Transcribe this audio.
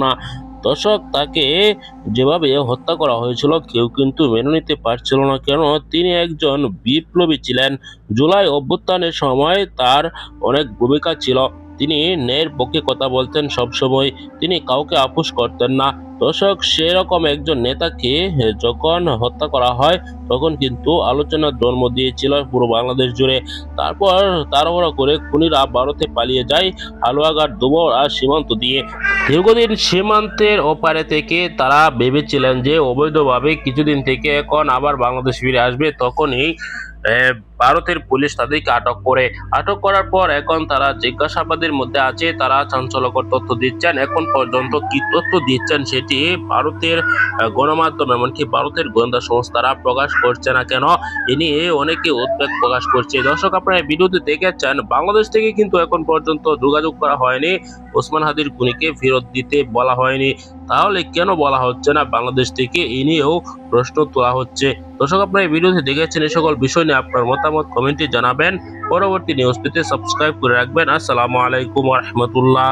না। দর্শক, তাকে যেভাবে হত্যা করা হয়েছিল কেউ কিন্তু মেনে নিতে পারছিল না, কেন তিনি একজন বিপ্লবী ছিলেন। জুলাই অভ্যুত্থানের সময় তার অনেক ভূমিকা ছিল। তিনি ন্যায়ের পক্ষে কথা বলতেন সবসময়, তিনি কাউকে আপোস করতেন না। দর্শক, সেরকম একজন নেতাকে যখন হত্যা করা হয় তখন কিন্তু আলোচনার জন্ম দিয়েছিল পুরো বাংলাদেশ জুড়ে। তারপর তাড়াহুড়ো করে খুনিরা ভারতে পালিয়ে যায় হালুয়াঘাট, দুবর আর সীমান্ত দিয়ে। দীর্ঘদিন সীমান্তের ওপারে থেকে তারা ভেবেছিলেন যে অবৈধভাবে কিছুদিন থেকে এখন আবার বাংলাদেশ ফিরে আসবে, তখনই ভারতের পুলিশ তাদেরকে আটক করার পর এখন তারা জিজ্ঞাসাবাদের মধ্যে আছে। তারা চাঞ্চল্যকর তথ্য দিচ্ছেন, এখন পর্যন্ত কি তথ্য দিচ্ছেন সেটি ভারতের গণমাধ্যম এমনকি ভারতের গোয়েন্দা সংস্থারা প্রকাশ করছে না। কেন এ নিয়ে অনেকে উদ্বেগ প্রকাশ করছে। দর্শক, আপনারা এই ভিডিওতে দেখেছেন বাংলাদেশ থেকে কিন্তু এখন পর্যন্ত যোগাযোগ করা হয়নি, ওসমান হাদির খুনিকে ফেরত দিতে বলা হয়নি। তাহলে কেন বলা হচ্ছে না বাংলাদেশ থেকে, এ নিয়েও প্রশ্ন তোলা হচ্ছে। দর্শক, আপনারা এই ভিডিওতে দেখেছেন, এই সকল বিষয় নিয়ে আপনার মতামত কমেন্টে জানাবেন। পরবর্তী নিউজ পেতে সাবস্ক্রাইব করে রাখবেন। আসসালামু আলাইকুম ওয়া রাহমাতুল্লাহ।